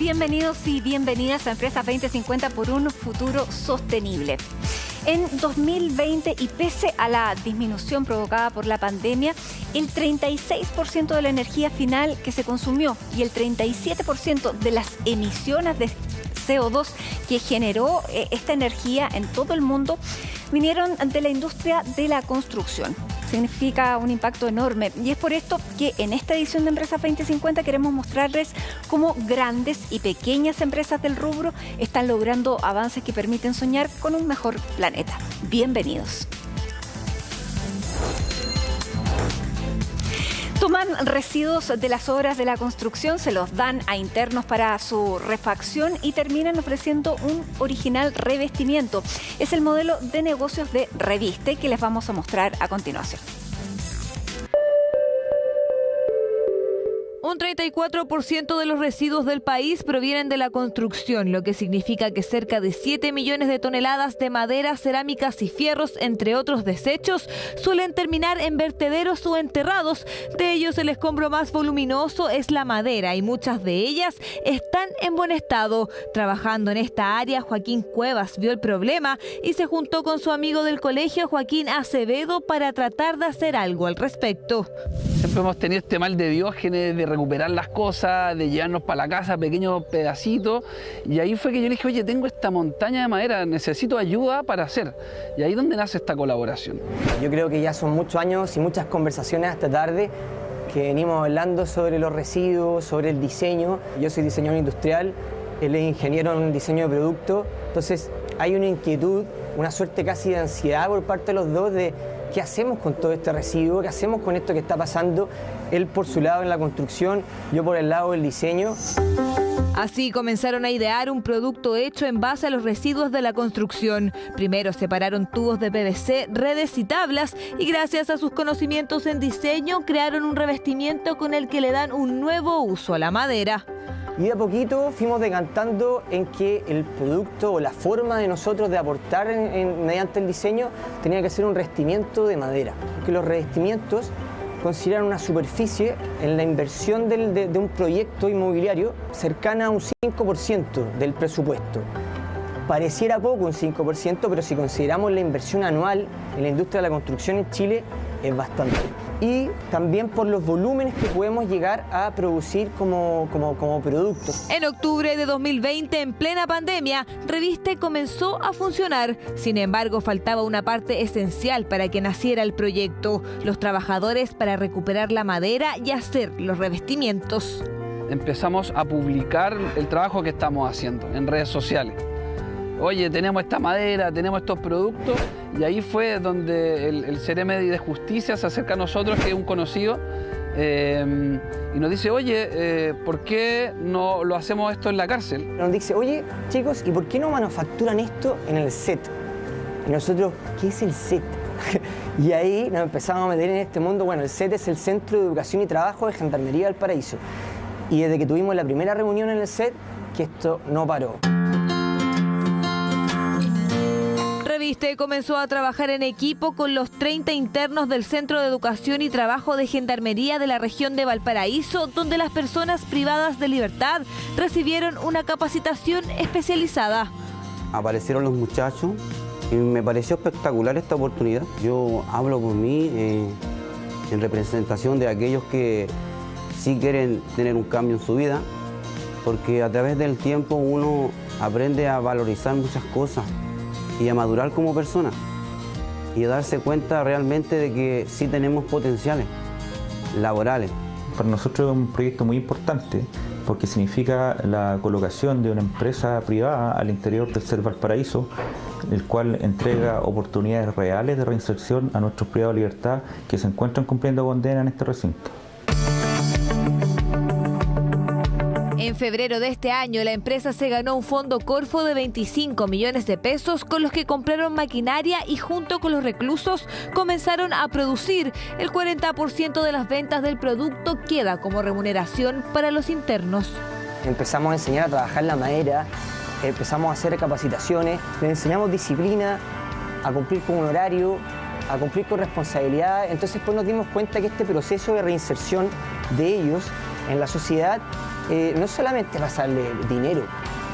Bienvenidos y bienvenidas a Empresas 2050 por un futuro sostenible. En 2020, y pese a la disminución provocada por la pandemia, el 36% de la energía final que se consumió y el 37% de las emisiones de CO2 que generó esta energía en todo el mundo vinieron de la industria de la construcción. Significa un impacto enorme y es por esto que en esta edición de Empresas 2050 queremos mostrarles cómo grandes y pequeñas empresas del rubro están logrando avances que permiten soñar con un mejor planeta. Bienvenidos. Toman residuos de las obras de la construcción, se los dan a internos para su refacción y terminan ofreciendo un original revestimiento. Es el modelo de negocios de Reviste que les vamos a mostrar a continuación. Un 34% de los residuos del país provienen de la construcción, lo que significa que cerca de 7 millones de toneladas de madera, cerámicas y fierros, entre otros desechos, suelen terminar en vertederos o enterrados. De ellos, el escombro más voluminoso es la madera y muchas de ellas están en buen estado. Trabajando en esta área, Joaquín Cuevas vio el problema y se juntó con su amigo del colegio, Joaquín Acevedo, para tratar de hacer algo al respecto. Siempre hemos tenido este mal de Diógenes, de recuperar las cosas, de llevarnos para la casa pequeños pedacitos. Y ahí fue que yo le dije, oye, tengo esta montaña de madera, necesito ayuda para hacer. Y ahí es donde nace esta colaboración. Yo creo que ya son muchos años y muchas conversaciones hasta tarde que venimos hablando sobre los residuos, sobre el diseño. Yo soy diseñador industrial, él es ingeniero en diseño de producto. Entonces hay una inquietud, una suerte casi de ansiedad por parte de los dos de ¿qué hacemos con todo este residuo? ¿Qué hacemos con esto que está pasando? Él por su lado en la construcción, yo por el lado del diseño. Así comenzaron a idear un producto hecho en base a los residuos de la construcción. Primero separaron tubos de PVC, redes y tablas y gracias a sus conocimientos en diseño crearon un revestimiento con el que le dan un nuevo uso a la madera. Y de a poquito fuimos decantando en que el producto o la forma de nosotros de aportar mediante el diseño tenía que ser un revestimiento de madera. Porque los revestimientos consideran una superficie en la inversión de un proyecto inmobiliario cercana a un 5% del presupuesto. Pareciera poco un 5%, pero si consideramos la inversión anual en la industria de la construcción en Chile, es bastante. Y también por los volúmenes que podemos llegar a producir como producto. En octubre de 2020, en plena pandemia, Reviste comenzó a funcionar. Sin embargo, faltaba una parte esencial para que naciera el proyecto: los trabajadores para recuperar la madera y hacer los revestimientos. Empezamos a publicar el trabajo que estamos haciendo en redes sociales. Oye, tenemos esta madera, tenemos estos productos, y ahí fue donde el CEREMEDI de Justicia se acerca a nosotros, que es un conocido, y nos dice, oye, ¿por qué no lo hacemos esto en la cárcel? Nos dice, oye, chicos, ¿y por qué no manufacturan esto en el CET? Y nosotros, ¿qué es el CET? Y ahí nos empezamos a meter en este mundo. Bueno, el CET es el Centro de Educación y Trabajo de Gendarmería de Valparaíso. Y desde que tuvimos la primera reunión en el CET, que esto no paró. Reviste comenzó a trabajar en equipo con los 30 internos del Centro de Educación y Trabajo de Gendarmería de la región de Valparaíso, donde las personas privadas de libertad recibieron una capacitación especializada. Aparecieron los muchachos y me pareció espectacular esta oportunidad. Yo hablo por mí en representación de aquellos que sí quieren tener un cambio en su vida, porque a través del tiempo uno aprende a valorizar muchas cosas y a madurar como persona y a darse cuenta realmente de que sí tenemos potenciales laborales. Para nosotros es un proyecto muy importante porque significa la colocación de una empresa privada al interior del CET Valparaíso, el cual entrega oportunidades reales de reinserción a nuestros privados de libertad que se encuentran cumpliendo condena en este recinto. En febrero de este año, la empresa se ganó un fondo Corfo de 25 millones de pesos con los que compraron maquinaria y junto con los reclusos comenzaron a producir. El 40% de las ventas del producto queda como remuneración para los internos. Empezamos a enseñar a trabajar la madera, empezamos a hacer capacitaciones, les enseñamos disciplina, a cumplir con un horario, a cumplir con responsabilidad. Entonces pues nos dimos cuenta que este proceso de reinserción de ellos en la sociedad no solamente pasarle dinero,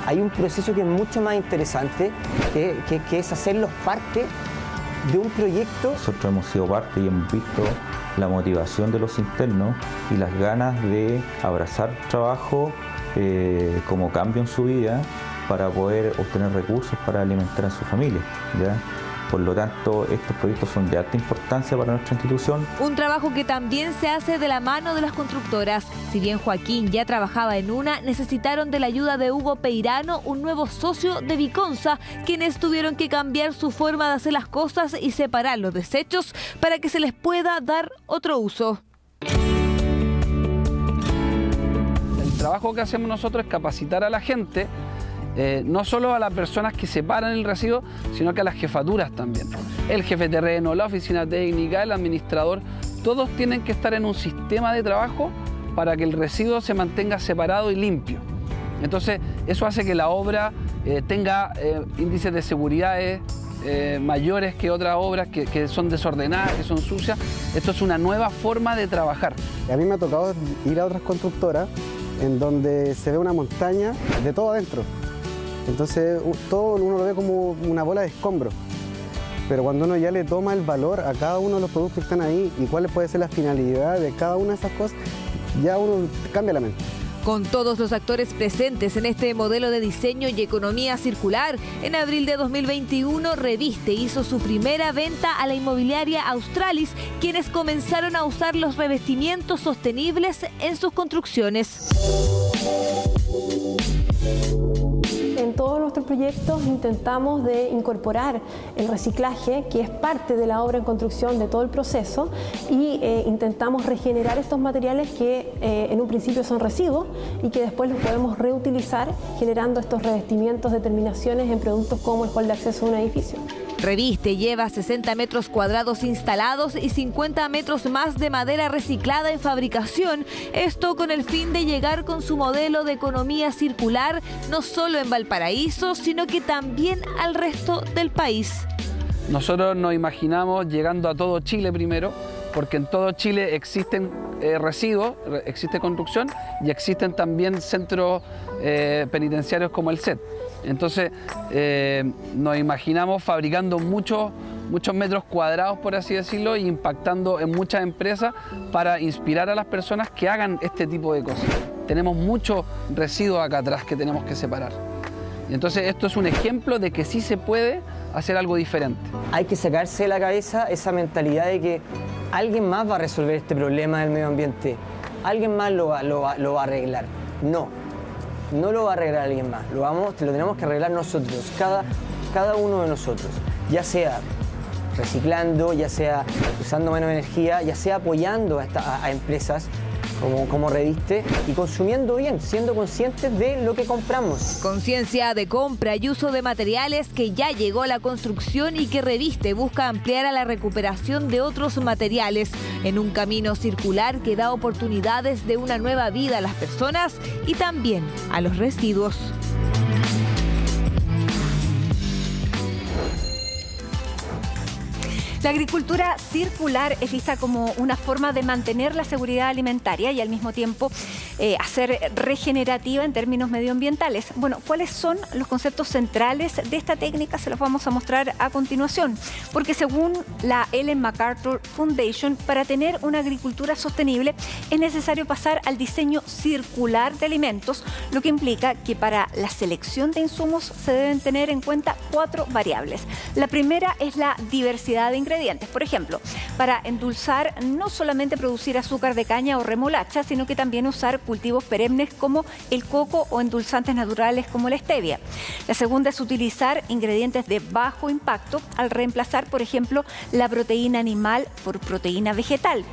hay un proceso que es mucho más interesante, que es hacerlos parte de un proyecto. Nosotros hemos sido parte y hemos visto la motivación de los internos y las ganas de abrazar trabajo como cambio en su vida para poder obtener recursos para alimentar a su familia, ¿ya? Por lo tanto, estos proyectos son de alta importancia para nuestra institución. Un trabajo que también se hace de la mano de las constructoras. Si bien Joaquín ya trabajaba en una, necesitaron de la ayuda de Hugo Peirano, un nuevo socio de Viconsa, quienes tuvieron que cambiar su forma de hacer las cosas y separar los desechos para que se les pueda dar otro uso. El trabajo que hacemos nosotros es capacitar a la gente, no solo a las personas que separan el residuo, sino que a las jefaturas también. El jefe de terreno, la oficina técnica, el administrador, todos tienen que estar en un sistema de trabajo para que el residuo se mantenga separado y limpio. Entonces, eso hace que la obra tenga índices de seguridad mayores que otras obras que son desordenadas, que son sucias. Esto es una nueva forma de trabajar. A mí me ha tocado ir a otras constructoras en donde se ve una montaña de todo adentro. Entonces todo uno lo ve como una bola de escombros. Pero cuando uno ya le toma el valor a cada uno de los productos que están ahí y cuál puede ser la finalidad de cada una de esas cosas, ya uno cambia la mente. Con todos los actores presentes en este modelo de diseño y economía circular, en abril de 2021 Reviste hizo su primera venta a la inmobiliaria Australis, quienes comenzaron a usar los revestimientos sostenibles en sus construcciones. En todos nuestros proyectos intentamos de incorporar el reciclaje, que es parte de la obra en construcción de todo el proceso, y intentamos regenerar estos materiales que en un principio son residuos y que después los podemos reutilizar generando estos revestimientos de terminaciones en productos como el hall de acceso a un edificio. Reviste lleva 60 metros cuadrados instalados y 50 metros más de madera reciclada en fabricación. Esto con el fin de llegar con su modelo de economía circular no solo en Valparaíso, sino que también al resto del país. Nosotros nos imaginamos llegando a todo Chile primero, porque en todo Chile existen residuos, existe construcción y existen también centros penitenciarios como el CET. Entonces nos imaginamos fabricando muchos metros cuadrados, por así decirlo, e impactando en muchas empresas para inspirar a las personas que hagan este tipo de cosas. Tenemos muchos residuos acá atrás que tenemos que separar. Y entonces esto es un ejemplo de que sí se puede hacer algo diferente. Hay que sacarse de la cabeza esa mentalidad de que alguien más va a resolver este problema del medio ambiente, alguien más lo va a arreglar. No lo va a arreglar alguien más, lo tenemos que arreglar nosotros, cada uno de nosotros, ya sea reciclando, ya sea usando menos energía, ya sea apoyando a empresas como Reviste y consumiendo bien, siendo conscientes de lo que compramos. Conciencia de compra y uso de materiales que ya llegó a la construcción y que Reviste busca ampliar a la recuperación de otros materiales en un camino circular que da oportunidades de una nueva vida a las personas y también a los residuos. La agricultura circular es vista como una forma de mantener la seguridad alimentaria y al mismo tiempo hacer regenerativa en términos medioambientales. Bueno, ¿cuáles son los conceptos centrales de esta técnica? Se los vamos a mostrar a continuación. Porque según la Ellen MacArthur Foundation, para tener una agricultura sostenible es necesario pasar al diseño circular de alimentos, lo que implica que para la selección de insumos se deben tener en cuenta 4 variables. La primera es la diversidad de ingredientes. Por ejemplo, para endulzar no solamente producir azúcar de caña o remolacha, sino que también usar cultivos perennes como el coco o endulzantes naturales como la stevia. La segunda es utilizar ingredientes de bajo impacto al reemplazar, por ejemplo, la proteína animal por proteína vegetal.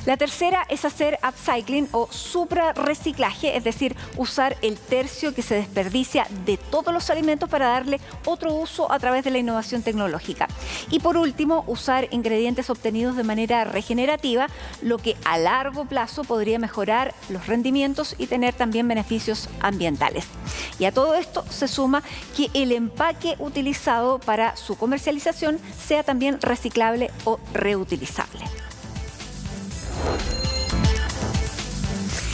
La tercera es hacer upcycling o suprarreciclaje, es decir, usar el tercio que se desperdicia de todos los alimentos para darle otro uso a través de la innovación tecnológica. Y por último, usar ingredientes obtenidos de manera regenerativa, lo que a largo plazo podría mejorar los rendimientos y tener también beneficios ambientales. Y a todo esto se suma que el empaque utilizado para su comercialización sea también reciclable o reutilizable.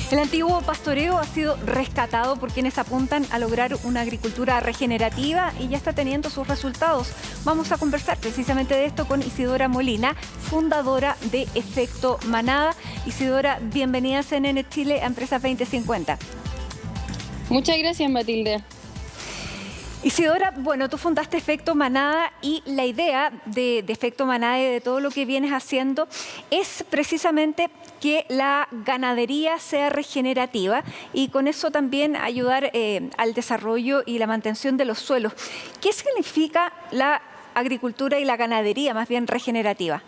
El antiguo pastoreo ha sido rescatado por quienes apuntan a lograr una agricultura regenerativa y ya está teniendo sus resultados. Vamos a conversar precisamente de esto con Isidora Molina, fundadora de Efecto Manada. Isidora, bienvenida a CNN Chile a Empresas 2050. Muchas gracias, Matilde. Isidora, bueno, tú fundaste Efecto Manada y la idea de Efecto Manada y de todo lo que vienes haciendo es precisamente que la ganadería sea regenerativa y con eso también ayudar al desarrollo y la mantención de los suelos. ¿Qué significa la agricultura y la ganadería más bien regenerativa?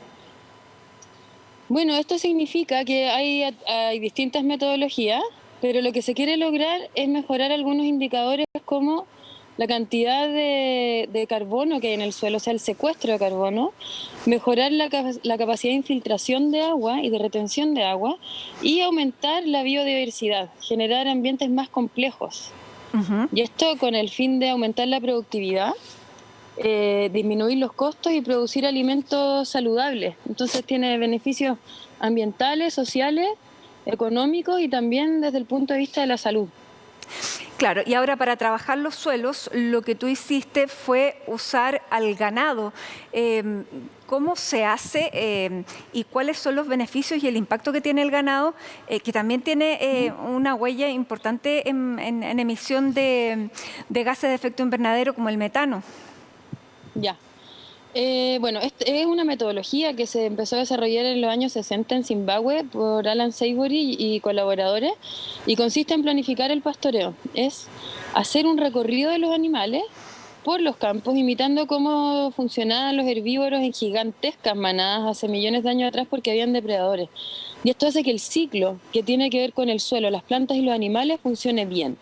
Bueno, esto significa que hay distintas metodologías, pero lo que se quiere lograr es mejorar algunos indicadores como la cantidad de carbono que hay en el suelo, o sea, el secuestro de carbono, mejorar la capacidad de infiltración de agua y de retención de agua y aumentar la biodiversidad, generar ambientes más complejos. Y esto con el fin de aumentar la productividad, disminuir los costos y producir alimentos saludables. Entonces tiene beneficios ambientales, sociales, económicos y también desde el punto de vista de la salud. Claro, y ahora para trabajar los suelos, lo que tú hiciste fue usar al ganado. ¿Cómo se hace y cuáles son los beneficios y el impacto que tiene el ganado, que también tiene una huella importante en emisión de gases de efecto invernadero como el metano? Ya. Bueno, es una metodología que se empezó a desarrollar en los años 60 en Zimbabue por Alan Savory y colaboradores y consiste en planificar el pastoreo. Es hacer un recorrido de los animales por los campos imitando cómo funcionaban los herbívoros en gigantescas manadas hace millones de años atrás porque habían depredadores. Y esto hace que el ciclo que tiene que ver con el suelo, las plantas y los animales funcione bien.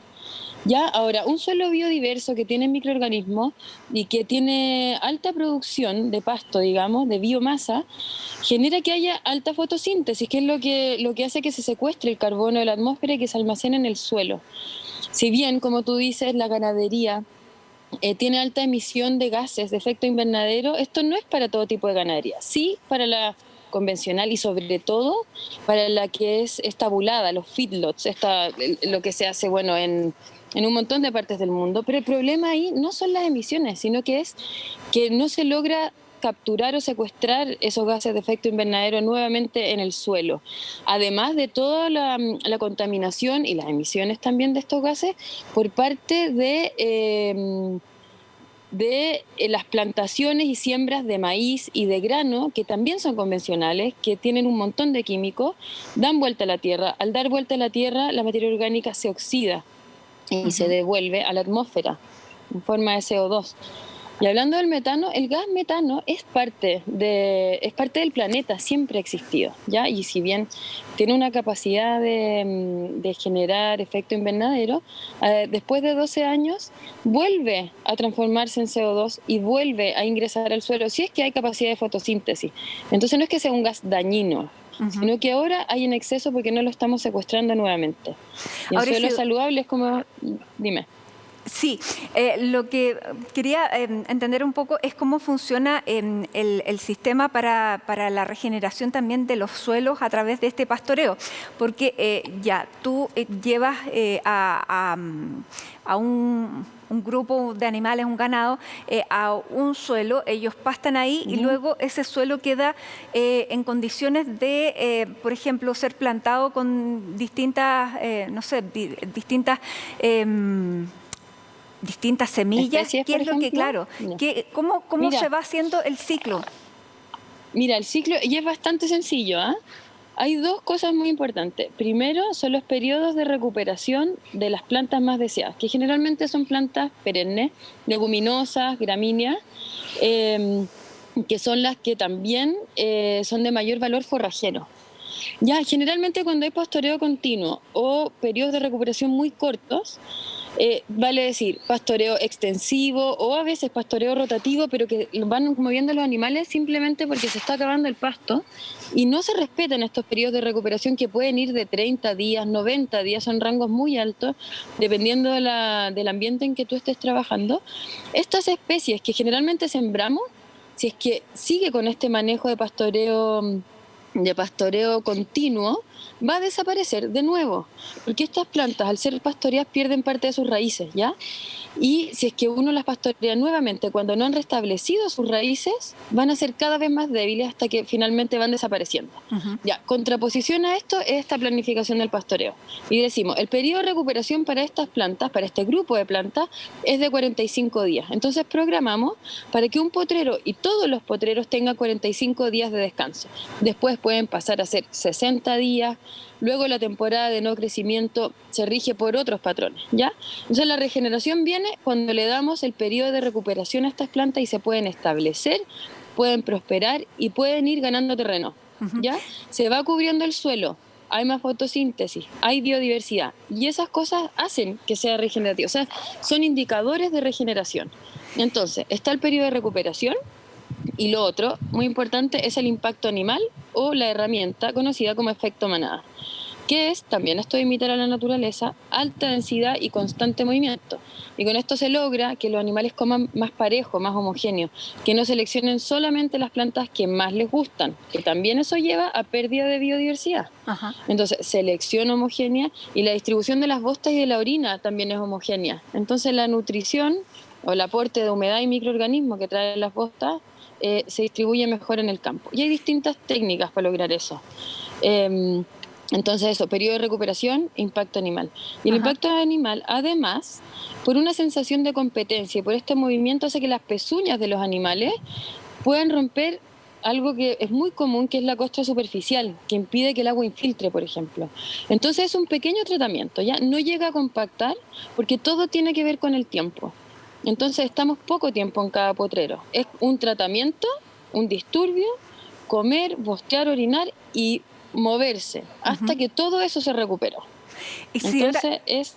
Ya, ahora, un suelo biodiverso que tiene microorganismos y que tiene alta producción de pasto, digamos, de biomasa, genera que haya alta fotosíntesis, que es lo que hace que se secuestre el carbono de la atmósfera y que se almacene en el suelo. Si bien, como tú dices, la ganadería tiene alta emisión de gases de efecto invernadero, esto no es para todo tipo de ganadería, sí para la convencional y sobre todo para la que es tabulada, los feedlots, lo que se hace, bueno, en un montón de partes del mundo, pero el problema ahí no son las emisiones, sino que es que no se logra capturar o secuestrar esos gases de efecto invernadero nuevamente en el suelo. Además de toda la contaminación y las emisiones también de estos gases por parte de las plantaciones y siembras de maíz y de grano, que también son convencionales, que tienen un montón de químicos, dan vuelta a la tierra. Al dar vuelta a la tierra, la materia orgánica se oxida y se devuelve a la atmósfera en forma de CO2. Y hablando del metano, el gas metano es parte del planeta, siempre ha existido, ¿ya? Y si bien tiene una capacidad de generar efecto invernadero, después de 12 años vuelve a transformarse en CO2 y vuelve a ingresar al suelo, si es que hay capacidad de fotosíntesis. Entonces no es que sea un gas dañino, sino que ahora hay en exceso porque no lo estamos secuestrando nuevamente. Y el suelo saludable es como... Dime. Sí, lo que quería entender un poco es cómo funciona el sistema para la regeneración también de los suelos a través de este pastoreo, porque ya tú llevas a un grupo de animales, un ganado, a un suelo, ellos pastan ahí y luego ese suelo queda en condiciones de, por ejemplo, ser plantado con distintas, distintas semillas. ¿Qué es lo que, claro, cómo se va haciendo el ciclo? Mira, el ciclo y es bastante sencillo, ¿eh? Hay dos cosas muy importantes. Primero son los periodos de recuperación de las plantas más deseadas, que generalmente son plantas perennes, leguminosas, gramíneas, que son las que también son de mayor valor forrajero. Ya, generalmente cuando hay pastoreo continuo o periodos de recuperación muy cortos, vale decir pastoreo extensivo o a veces pastoreo rotativo, pero que van moviendo los animales simplemente porque se está acabando el pasto y no se respetan estos periodos de recuperación que pueden ir de 30 días, 90 días, son rangos muy altos dependiendo del ambiente en que tú estés trabajando. Estas especies que generalmente sembramos, si es que sigue con este manejo de pastoreo continuo, va a desaparecer de nuevo, porque estas plantas, al ser pastoreadas, pierden parte de sus raíces, ¿ya? Y si es que uno las pastorea nuevamente, cuando no han restablecido sus raíces, van a ser cada vez más débiles hasta que finalmente van desapareciendo. Ya, contraposición a esto es esta planificación del pastoreo. Y decimos, el periodo de recuperación para estas plantas, para este grupo de plantas, es de 45 días. Entonces programamos para que un potrero y todos los potreros tengan 45 días de descanso. Después pueden pasar a ser 60 días. Luego la temporada de no crecimiento se rige por otros patrones, ¿ya? Entonces la regeneración viene cuando le damos el periodo de recuperación a estas plantas y se pueden establecer, pueden prosperar y pueden ir ganando terreno, ¿ya? Se va cubriendo el suelo, hay más fotosíntesis, hay biodiversidad y esas cosas hacen que sea regenerativo, o sea, son indicadores de regeneración. Entonces, está el periodo de recuperación. Y lo otro, muy importante, es el impacto animal o la herramienta conocida como efecto manada, que es, también esto de imitar a la naturaleza, alta densidad y constante movimiento. Y con esto se logra que los animales coman más parejo, más homogéneo, que no seleccionen solamente las plantas que más les gustan, que también eso lleva a pérdida de biodiversidad. Entonces, selección homogénea y la distribución de las bostas y de la orina también es homogénea. Entonces, la nutrición o el aporte de humedad y microorganismos que traen las bostas se distribuye mejor en el campo. Y hay distintas técnicas para lograr eso. Entonces eso, periodo de recuperación, impacto animal. Y el impacto animal, además, por una sensación de competencia y por este movimiento hace que las pezuñas de los animales puedan romper algo que es muy común, que es la costra superficial, que impide que el agua infiltre, por ejemplo. Entonces es un pequeño tratamiento, ya no llega a compactar porque todo tiene que ver con el tiempo. Entonces estamos poco tiempo en cada potrero. Es un tratamiento, un disturbio, comer, bostear, orinar y moverse hasta que todo eso se recuperó. Y si entonces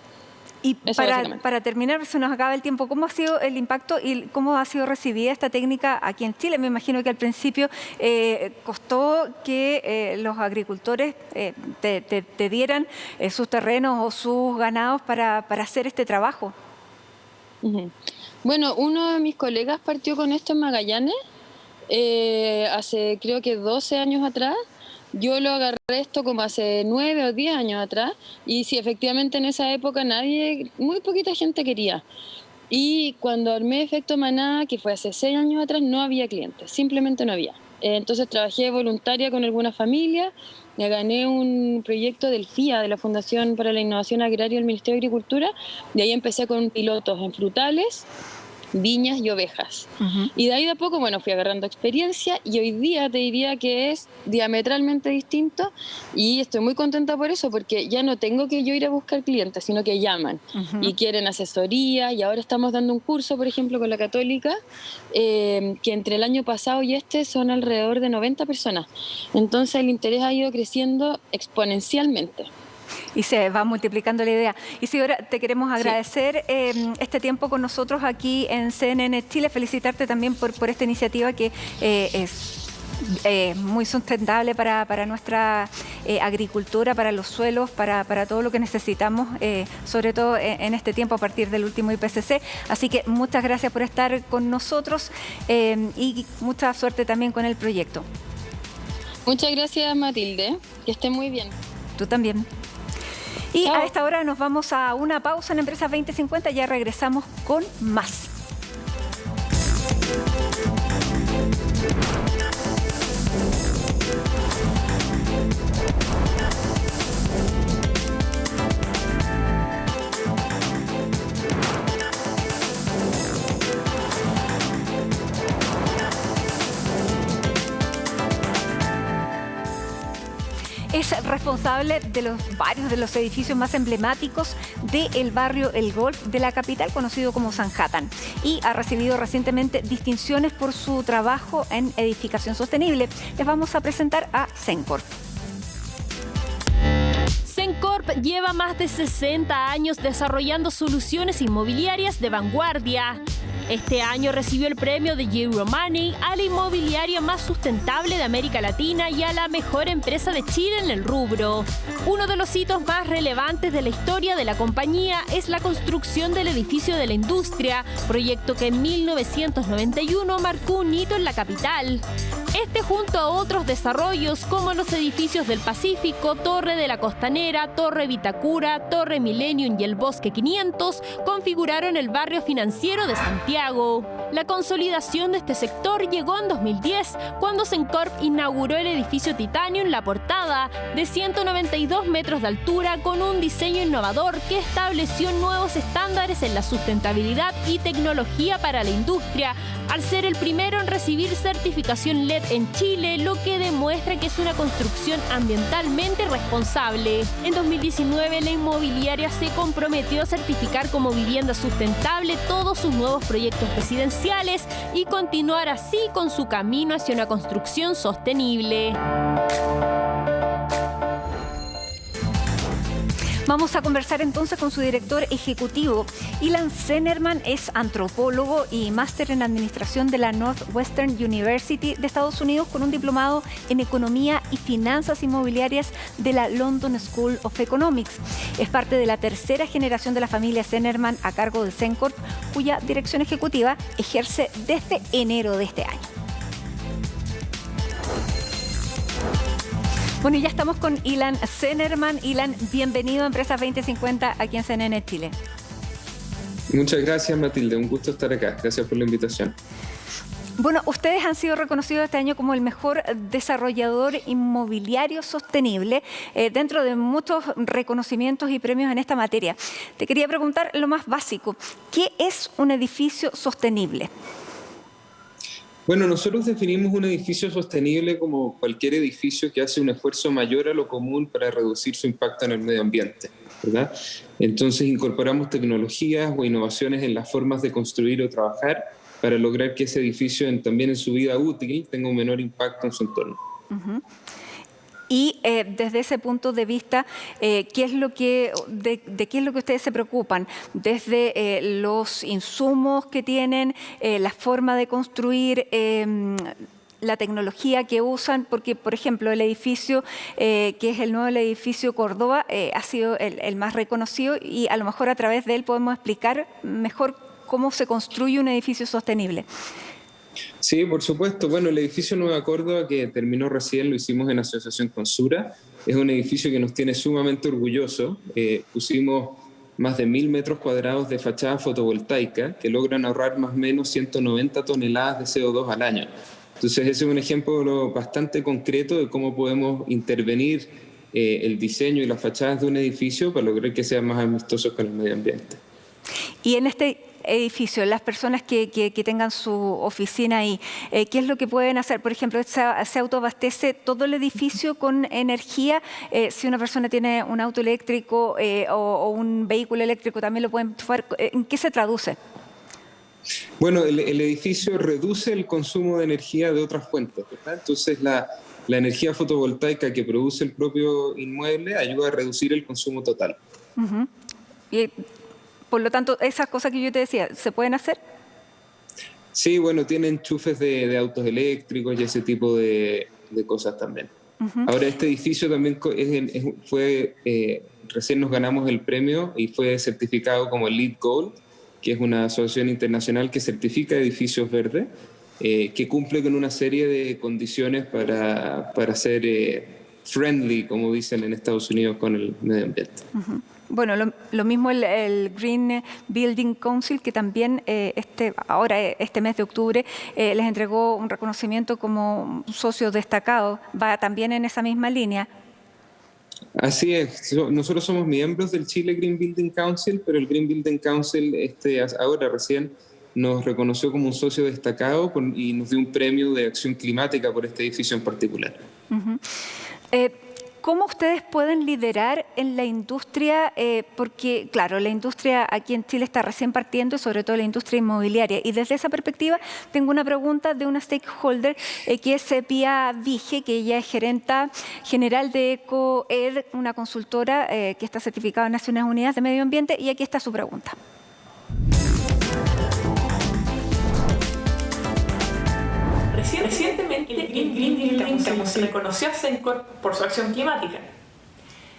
y para terminar, se nos acaba el tiempo, ¿cómo ha sido el impacto y cómo ha sido recibida esta técnica aquí en Chile? Me imagino que al principio costó que los agricultores te dieran sus terrenos o sus ganados para hacer este trabajo. Bueno, uno de mis colegas partió con esto en Magallanes hace creo que 12 años atrás. Yo lo agarré esto como hace 9 o 10 años atrás y sí, efectivamente en esa época muy poquita gente quería. Y cuando armé Efecto Manada, que fue hace 6 años atrás, no había clientes, simplemente no había. Entonces trabajé voluntaria con alguna familia, me gané un proyecto del FIA, de la Fundación para la Innovación Agraria del Ministerio de Agricultura, y ahí empecé con pilotos en frutales, viñas y ovejas. Y de ahí de a poco, bueno, fui agarrando experiencia y hoy día te diría que es diametralmente distinto y estoy muy contenta por eso, porque ya no tengo que yo ir a buscar clientes, sino que llaman y quieren asesoría, y ahora estamos dando un curso, por ejemplo, con la Católica, que entre el año pasado y son alrededor de 90 personas. Entonces el interés ha ido creciendo exponencialmente. Y se va multiplicando la idea. Isidora, te queremos agradecer este tiempo con nosotros aquí en CNN Chile, felicitarte también por esta iniciativa que es muy sustentable para nuestra agricultura, para los suelos, para todo lo que necesitamos, sobre todo en este tiempo a partir del último IPCC. Así que muchas gracias por estar con nosotros y mucha suerte también con el proyecto. Muchas gracias, Matilde, que esté muy bien. Tú también. Y a esta hora nos vamos a una pausa en Empresas 2050, ya regresamos con más. Es responsable de varios de los edificios más emblemáticos del barrio El Golf de la capital, conocido como Sanhattan, y ha recibido recientemente distinciones por su trabajo en edificación sostenible. Les vamos a presentar a Cencorp. Cencorp lleva más de 60 años desarrollando soluciones inmobiliarias de vanguardia. Este año recibió el premio de Euromoney a la inmobiliaria más sustentable de América Latina y a la mejor empresa de Chile en el rubro. Uno de los hitos más relevantes de la historia de la compañía es la construcción del edificio de la industria, proyecto que en 1991 marcó un hito en la capital. Este, junto a otros desarrollos como los edificios del Pacífico, Torre de la Costanera, Torre Vitacura, Torre Millennium y el Bosque 500, configuraron el barrio financiero de Santiago. La consolidación de este sector llegó en 2010, cuando Sencorp inauguró el edificio Titanium La Portada, de 192 metros de altura, con un diseño innovador que estableció nuevos estándares en la sustentabilidad y tecnología para la industria, al ser el primero en recibir certificación LED en Chile, lo que demuestra que es una construcción ambientalmente responsable. En 2019, la inmobiliaria se comprometió a certificar como vivienda sustentable todos sus nuevos proyectos residenciales y continuar así con su camino hacia una construcción sostenible. Vamos a conversar entonces con su director ejecutivo. Ilan Zenerman es antropólogo y máster en administración de la Northwestern University de Estados Unidos, con un diplomado en economía y finanzas inmobiliarias de la London School of Economics. Es parte de la tercera generación de la familia Zenerman a cargo de Sencorp, cuya dirección ejecutiva ejerce desde enero de este año. Bueno, y ya estamos con Ilan Zenerman. Ilan, bienvenido a Empresas 2050 aquí en CNN Chile. Muchas gracias, Matilde. Un gusto estar acá. Gracias por la invitación. Bueno, ustedes han sido reconocidos este año como el mejor desarrollador inmobiliario sostenible dentro de muchos reconocimientos y premios en esta materia. Te quería preguntar lo más básico. ¿Qué es un edificio sostenible? Bueno, nosotros definimos un edificio sostenible como cualquier edificio que hace un esfuerzo mayor a lo común para reducir su impacto en el medio ambiente, ¿verdad? Entonces incorporamos tecnologías o innovaciones en las formas de construir o trabajar para lograr que ese edificio también en su vida útil tenga un menor impacto en su entorno. Uh-huh. Y desde ese punto de vista, ¿de qué es lo que ustedes se preocupan? Desde los insumos que tienen, la forma de construir, la tecnología que usan, porque, por ejemplo, el edificio, que es el nuevo edificio Córdoba, ha sido el más reconocido, y a lo mejor a través de él podemos explicar mejor cómo se construye un edificio sostenible. Sí, por supuesto. Bueno, el edificio Nueva Córdoba, que terminó recién, lo hicimos en asociación con Sura. Es un edificio que nos tiene sumamente orgullosos. Pusimos más de 1.000 metros cuadrados de fachada fotovoltaica que logran ahorrar más o menos 190 toneladas de CO2 al año. Entonces, ese es un ejemplo bastante concreto de cómo podemos intervenir el diseño y las fachadas de un edificio para lograr que sean más amistosos con el medio ambiente. Y en este edificio, las personas que tengan su oficina ahí, ¿qué es lo que pueden hacer? Por ejemplo, ¿se autoabastece todo el edificio con energía? Si una persona tiene un auto eléctrico o un vehículo eléctrico, ¿también lo pueden enchufar? ¿En qué se traduce? Bueno, el edificio reduce el consumo de energía de otras fuentes, ¿verdad? Entonces, la energía fotovoltaica que produce el propio inmueble ayuda a reducir el consumo total. Uh-huh. Y por lo tanto, esas cosas que yo te decía, ¿se pueden hacer? Sí, bueno, tiene enchufes de autos eléctricos y ese tipo de cosas también. Uh-huh. Ahora, este edificio también recién nos ganamos el premio y fue certificado como LEED Gold, que es una asociación internacional que certifica edificios verdes, que cumple con una serie de condiciones para ser friendly, como dicen en Estados Unidos, con el medio ambiente. Uh-huh. Bueno, lo mismo el Green Building Council, que también este mes de octubre les entregó un reconocimiento como socio destacado. ¿Va también en esa misma línea? Así es. Nosotros somos miembros del Chile Green Building Council, pero el Green Building Council ahora recién nos reconoció como un socio destacado y nos dio un premio de acción climática por este edificio en particular. Uh-huh. ¿Cómo ustedes pueden liderar en la industria? Porque, claro, la industria aquí en Chile está recién partiendo, sobre todo la industria inmobiliaria. Y desde esa perspectiva, tengo una pregunta de una stakeholder, que es Pia Vige, que ella es gerenta general de EcoEd, una consultora que está certificada en Naciones Unidas de Medio Ambiente. Y aquí está su pregunta. el Green Deal, como se reconoció a Cencor por su acción climática.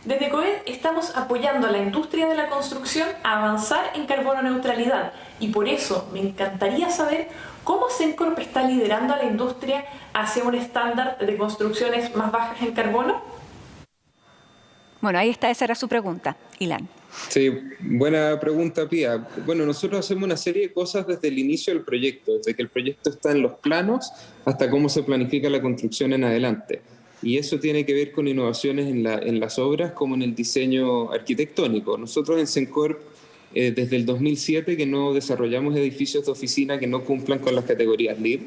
Desde COED estamos apoyando a la industria de la construcción a avanzar en carbono neutralidad y por eso me encantaría saber cómo Cencor está liderando a la industria hacia un estándar de construcciones más bajas en carbono. Bueno, ahí está, esa era su pregunta, Ilan. Sí, buena pregunta, Pía. Bueno, nosotros hacemos una serie de cosas desde el inicio del proyecto, desde que el proyecto está en los planos hasta cómo se planifica la construcción en adelante. Y eso tiene que ver con innovaciones en las obras como en el diseño arquitectónico. Nosotros en Cencor, desde el 2007, que no desarrollamos edificios de oficina que no cumplan con las categorías LEED.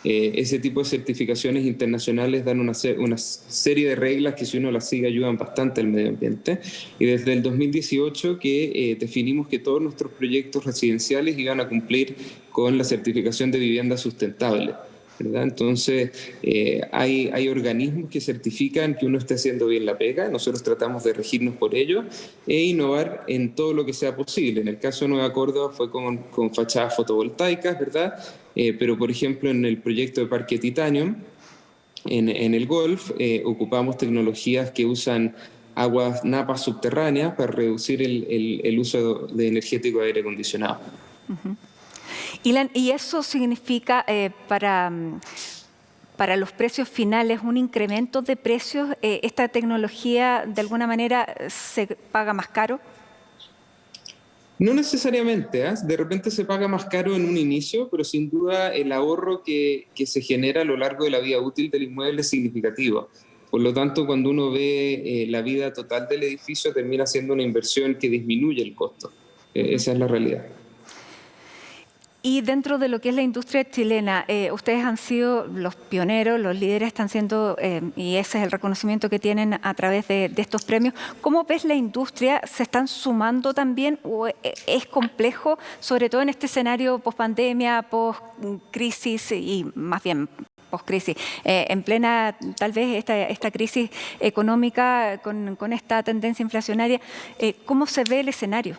Ese tipo de certificaciones internacionales dan una serie de reglas que si uno las sigue ayudan bastante al medio ambiente. Y desde el 2018 que definimos que todos nuestros proyectos residenciales iban a cumplir con la certificación de vivienda sustentable, ¿verdad? Entonces, hay organismos que certifican que uno esté haciendo bien la pega. Nosotros tratamos de regirnos por ello e innovar en todo lo que sea posible. En el caso de Nueva Córdoba fue con fachadas fotovoltaicas, ¿verdad? Pero, por ejemplo, en el proyecto de Parque Titanium, en el Golf, ocupamos tecnologías que usan aguas napas subterráneas para reducir el uso de energético de aire acondicionado. Uh-huh. Ilan, ¿y eso significa para los precios finales un incremento de precios? ¿Esta tecnología de alguna manera se paga más caro? No necesariamente, de repente se paga más caro en un inicio, pero sin duda el ahorro que se genera a lo largo de la vida útil del inmueble es significativo. Por lo tanto, cuando uno ve la vida total del edificio, termina siendo una inversión que disminuye el costo. Esa es la realidad. Y dentro de lo que es la industria chilena, ustedes han sido los pioneros, los líderes están siendo, y ese es el reconocimiento que tienen a través de estos premios. ¿Cómo ves la industria? ¿Se están sumando también o es complejo, sobre todo en este escenario post-pandemia, post-crisis y más bien post-crisis, en plena tal vez esta crisis económica con esta tendencia inflacionaria? ¿Cómo se ve el escenario?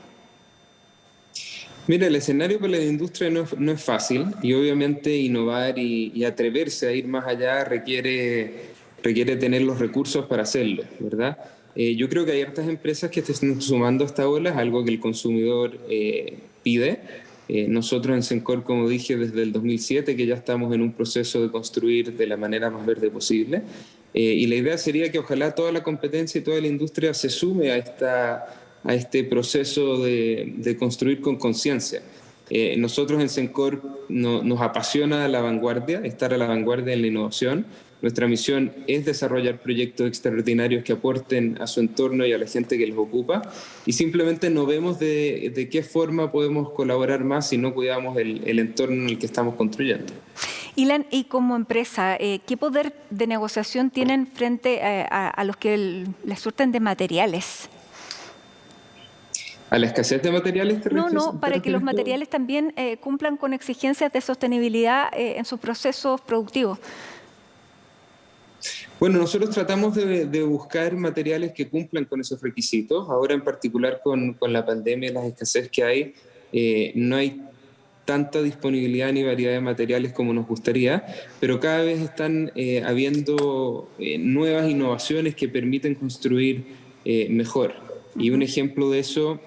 Mira, el escenario para la industria no es fácil y obviamente innovar y atreverse a ir más allá requiere tener los recursos para hacerlo, ¿verdad? Yo creo que hay hartas empresas que están sumando a esta ola, es algo que el consumidor pide. Nosotros en Cencor, como dije, desde el 2007 que ya estamos en un proceso de construir de la manera más verde posible y la idea sería que ojalá toda la competencia y toda la industria se sume a este proceso de construir con conciencia. Nosotros en Cencor nos apasiona la vanguardia, estar a la vanguardia en la innovación. Nuestra misión es desarrollar proyectos extraordinarios que aporten a su entorno y a la gente que los ocupa y simplemente no vemos de qué forma podemos colaborar más si no cuidamos el entorno en el que estamos construyendo. Ilan, y como empresa, ¿qué poder de negociación tienen frente a los que les surten de materiales? ¿A la escasez de materiales? No, para que los materiales también cumplan con exigencias de sostenibilidad en sus procesos productivos. Bueno, nosotros tratamos de buscar materiales que cumplan con esos requisitos. Ahora en particular con la pandemia y las escasez que hay, no hay tanta disponibilidad ni variedad de materiales como nos gustaría, pero cada vez están habiendo nuevas innovaciones que permiten construir mejor. Y un ejemplo de eso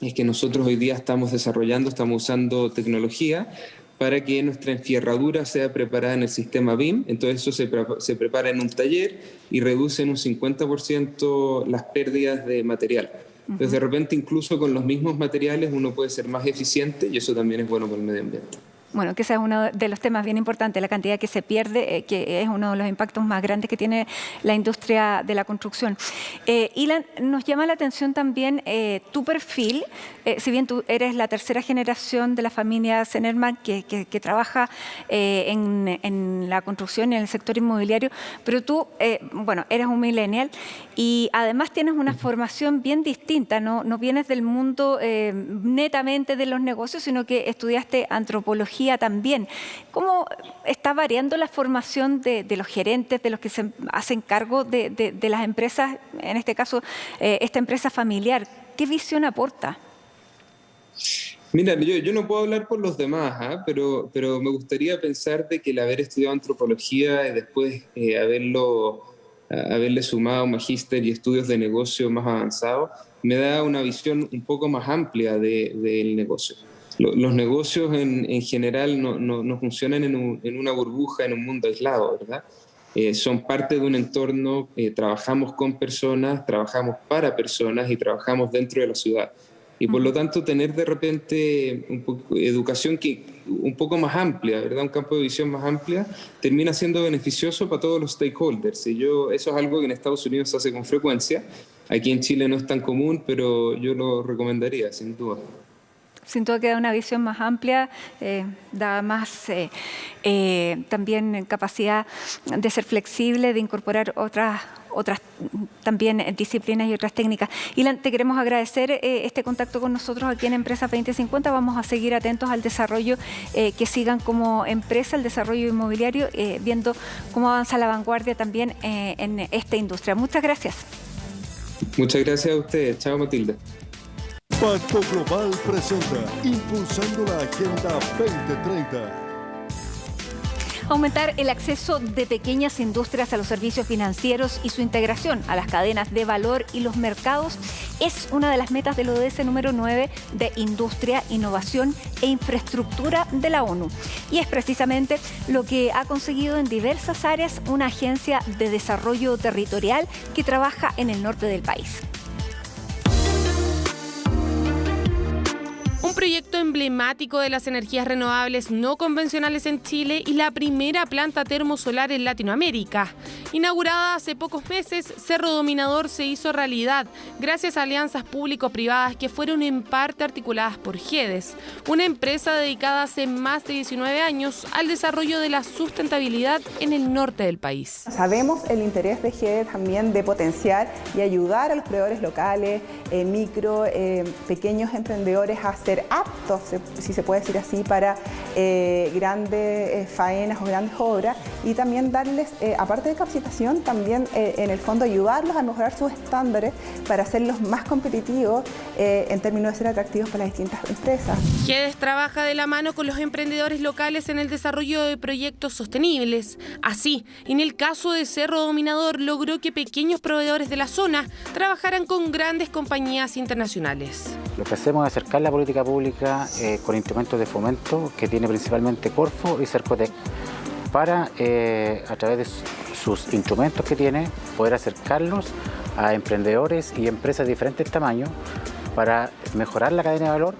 es que nosotros hoy día estamos usando tecnología para que nuestra enfierradura sea preparada en el sistema BIM. Entonces eso se prepara en un taller y reduce en un 50% las pérdidas de material. Entonces de repente incluso con los mismos materiales uno puede ser más eficiente y eso también es bueno para el medio ambiente. Bueno, que ese es uno de los temas bien importantes, la cantidad que se pierde, que es uno de los impactos más grandes que tiene la industria de la construcción. Ilan, nos llama la atención también tu perfil, si bien tú eres la tercera generación de la familia Zenerman que trabaja en la construcción y en el sector inmobiliario, pero tú, eres un millennial y además tienes una formación bien distinta, no vienes del mundo netamente de los negocios, sino que estudiaste antropología también. ¿Cómo está variando la formación de los gerentes, de los que se hacen cargo de las empresas, en este caso esta empresa familiar? ¿Qué visión aporta? Mira, yo no puedo hablar por los demás, pero me gustaría pensar de que el haber estudiado antropología y después haberle sumado magíster y estudios de negocio más avanzados, me da una visión un poco más amplia del negocio. Los negocios en general no funcionan en una burbuja, en un mundo aislado, ¿verdad? Son parte de un entorno, trabajamos con personas, trabajamos para personas y trabajamos dentro de la ciudad. Y por lo tanto tener de repente educación un poco más amplia, ¿verdad? Un campo de visión más amplia, termina siendo beneficioso para todos los stakeholders. Y eso es algo que en Estados Unidos se hace con frecuencia. Aquí en Chile no es tan común, pero yo lo recomendaría, sin duda. Sin duda que da una visión más amplia, da más también capacidad de ser flexible, de incorporar otras también disciplinas y otras técnicas. Ilan, te queremos agradecer este contacto con nosotros aquí en Empresas 2050. Vamos a seguir atentos al desarrollo que sigan como empresa, el desarrollo inmobiliario, viendo cómo avanza la vanguardia también en esta industria. Muchas gracias. Muchas gracias a ustedes. Chao, Matilda. Pacto Global presenta Impulsando la Agenda 2030. Aumentar el acceso de pequeñas industrias a los servicios financieros y su integración a las cadenas de valor y los mercados es una de las metas del ODS número 9 de Industria, Innovación e Infraestructura de la ONU. Y es precisamente lo que ha conseguido en diversas áreas una agencia de desarrollo territorial que trabaja en el norte del país. Un proyecto emblemático de las energías renovables no convencionales en Chile y la primera planta termosolar en Latinoamérica. Inaugurada hace pocos meses, Cerro Dominador se hizo realidad gracias a alianzas público-privadas que fueron en parte articuladas por GEDES, una empresa dedicada hace más de 19 años al desarrollo de la sustentabilidad en el norte del país. Sabemos el interés de GEDES también de potenciar y ayudar a los proveedores locales, pequeños emprendedores a ser aptos, si se puede decir así, para grandes faenas o grandes obras, y también darles, aparte de capacitación, también en el fondo ayudarlos a mejorar sus estándares para hacerlos más competitivos en términos de ser atractivos para las distintas empresas. GEDES trabaja de la mano con los emprendedores locales en el desarrollo de proyectos sostenibles. Así, en el caso de Cerro Dominador, logró que pequeños proveedores de la zona trabajaran con grandes compañías internacionales. Lo que hacemos es acercar la política pública con instrumentos de fomento que tiene principalmente Corfo y Cercotec para, a través de sus instrumentos que tiene, poder acercarlos a emprendedores y empresas de diferentes tamaños para mejorar la cadena de valor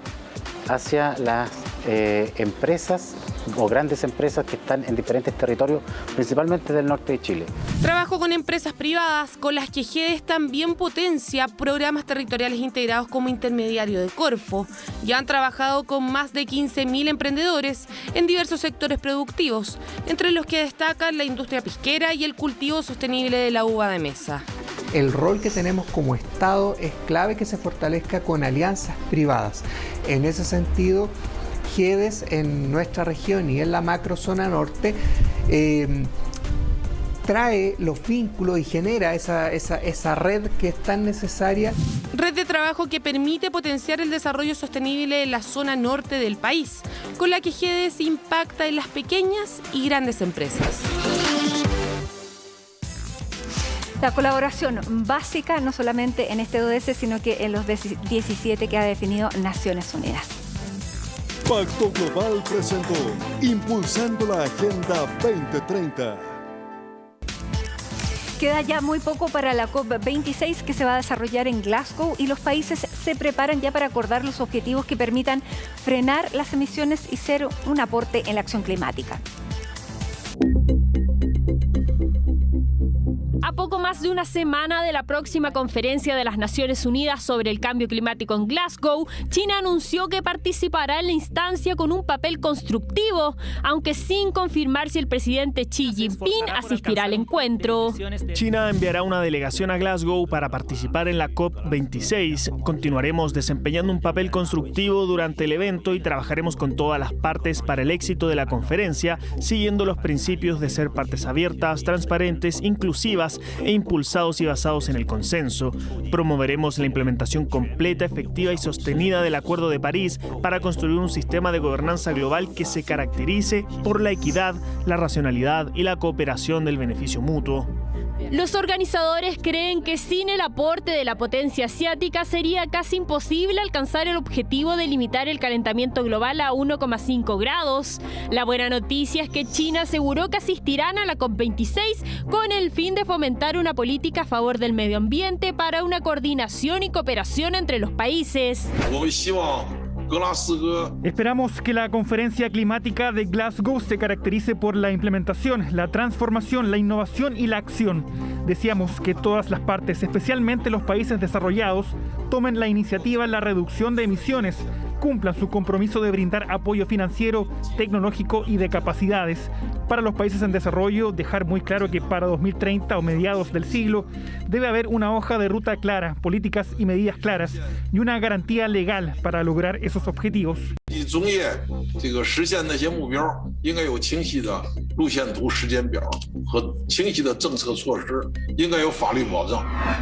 hacia las empresas o grandes empresas que están en diferentes territorios, principalmente del norte de Chile. Trabajo con empresas privadas con las que GEDES también potencia programas territoriales integrados como intermediario de Corfo. Ya han trabajado con más de 15.000 emprendedores en diversos sectores productivos, entre los que destacan la industria pisquera y el cultivo sostenible de la uva de mesa. El rol que tenemos como Estado es clave que se fortalezca con alianzas privadas. En ese sentido, GEDES en nuestra región y en la macrozona norte trae los vínculos y genera esa red que es tan necesaria. Red de trabajo que permite potenciar el desarrollo sostenible en la zona norte del país, con la que GEDES impacta en las pequeñas y grandes empresas. La colaboración básica no solamente en este ODS, sino que en los 17 que ha definido Naciones Unidas. Pacto Global presentó Impulsando la Agenda 2030. Queda ya muy poco para la COP26 que se va a desarrollar en Glasgow y los países se preparan ya para acordar los objetivos que permitan frenar las emisiones y ser un aporte en la acción climática. A poco más de una semana de la próxima conferencia de las Naciones Unidas sobre el cambio climático en Glasgow, China anunció que participará en la instancia con un papel constructivo, aunque sin confirmar si el presidente Xi Jinping asistirá al encuentro. China enviará una delegación a Glasgow para participar en la COP26. Continuaremos desempeñando un papel constructivo durante el evento y trabajaremos con todas las partes para el éxito de la conferencia, siguiendo los principios de ser partes abiertas, transparentes, inclusivas e e impulsados y basados en el consenso. Promoveremos la implementación completa, efectiva y sostenida del Acuerdo de París para construir un sistema de gobernanza global que se caracterice por la equidad, la racionalidad y la cooperación del beneficio mutuo. Los organizadores creen que sin el aporte de la potencia asiática sería casi imposible alcanzar el objetivo de limitar el calentamiento global a 1,5 grados. La buena noticia es que China aseguró que asistirán a la COP26 con el fin de fomentar una política a favor del medio ambiente para una coordinación y cooperación entre los países. Esperamos que la conferencia climática de Glasgow se caracterice por la implementación, la transformación, la innovación y la acción. Deseamos que todas las partes, especialmente los países desarrollados, tomen la iniciativa en la reducción de emisiones, cumplan su compromiso de brindar apoyo financiero, tecnológico y de capacidades. Para los países en desarrollo, dejar muy claro que para 2030 o mediados del siglo debe haber una hoja de ruta clara, políticas y medidas claras y una garantía legal para lograr esos objetivos.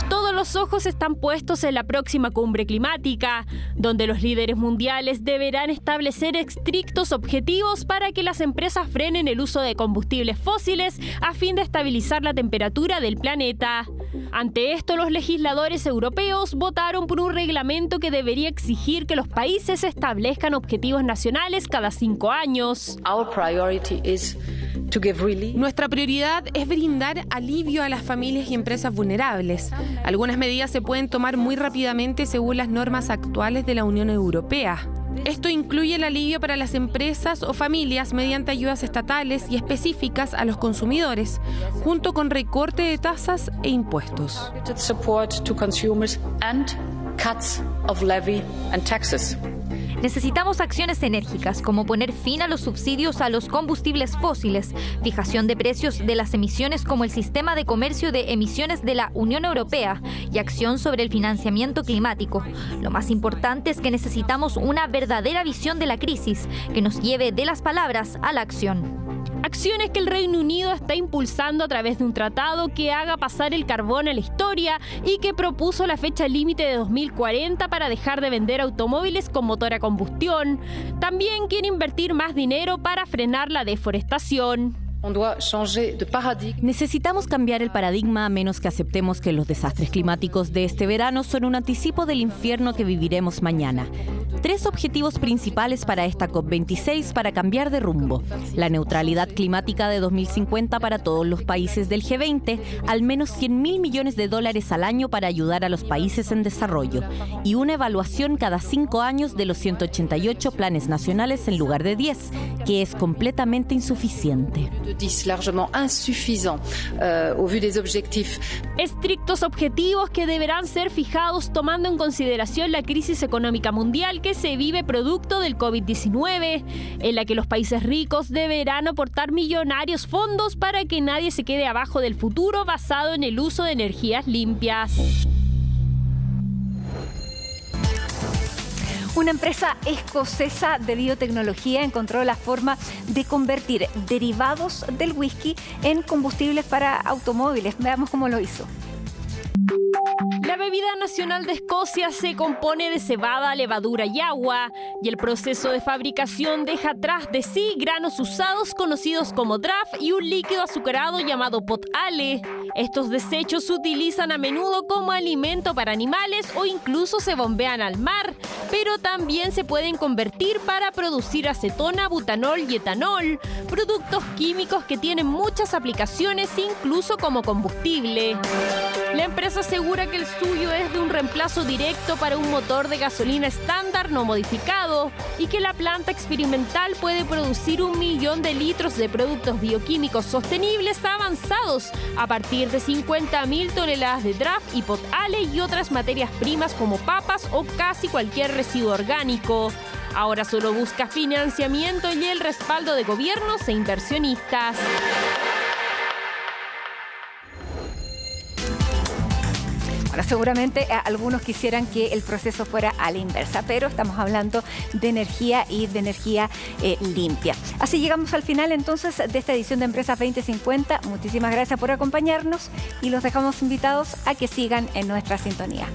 Todos los ojos están puestos en la próxima cumbre climática, donde los líderes mundiales deberán establecer estrictos objetivos para que las empresas frenen el uso de combustibles fósiles a fin de estabilizar la temperatura del planeta. Ante esto, los legisladores europeos votaron por un reglamento que debería exigir que los países establezcan objetivos nacionales cada 5 años. Nuestra prioridad es brindar alivio a las familias y empresas vulnerables. Algunas medidas se pueden tomar muy rápidamente según las normas actuales de la Unión Europea. Esto incluye el alivio para las empresas o familias mediante ayudas estatales y específicas a los consumidores, junto con recorte de tasas e impuestos. Necesitamos acciones enérgicas, como poner fin a los subsidios a los combustibles fósiles, fijación de precios de las emisiones como el sistema de comercio de emisiones de la Unión Europea y acción sobre el financiamiento climático. Lo más importante es que necesitamos una verdadera visión de la crisis que nos lleve de las palabras a la acción. Acciones que el Reino Unido está impulsando a través de un tratado que haga pasar el carbón a la historia y que propuso la fecha límite de 2040 para dejar de vender automóviles con motor a combustión. También quiere invertir más dinero para frenar la deforestación. Necesitamos cambiar el paradigma a menos que aceptemos que los desastres climáticos de este verano son un anticipo del infierno que viviremos mañana. 3 objetivos principales para esta COP26 para cambiar de rumbo: la neutralidad climática de 2050 para todos los países del G20, al menos $100.000 millones al año para ayudar a los países en desarrollo, y una evaluación cada 5 años de los 188 planes nacionales en lugar de 10, que es completamente insuficiente. Estrictos objetivos que deberán ser fijados tomando en consideración la crisis económica mundial que se vive producto del COVID-19, en la que los países ricos deberán aportar millonarios fondos para que nadie se quede abajo del futuro basado en el uso de energías limpias. Una empresa escocesa de biotecnología encontró la forma de convertir derivados del whisky en combustibles para automóviles. Veamos cómo lo hizo. La bebida nacional de Escocia se compone de cebada, levadura y agua, y el proceso de fabricación deja tras de sí granos usados conocidos como draff y un líquido azucarado llamado pot ale. Estos desechos se utilizan a menudo como alimento para animales o incluso se bombean al mar, pero también se pueden convertir para producir acetona, butanol y etanol, productos químicos que tienen muchas aplicaciones incluso como combustible. La empresa asegura que el suyo es de un reemplazo directo para un motor de gasolina estándar no modificado y que la planta experimental puede producir 1 millón de litros de productos bioquímicos sostenibles avanzados a partir de 50.000 toneladas de draff y pot ale y otras materias primas como papas o casi cualquier residuo orgánico. Ahora solo busca financiamiento y el respaldo de gobiernos e inversionistas. Bueno, seguramente algunos quisieran que el proceso fuera a la inversa, pero estamos hablando de energía y de energía limpia. Así llegamos al final entonces de esta edición de Empresas 2050. Muchísimas gracias por acompañarnos y los dejamos invitados a que sigan en nuestra sintonía.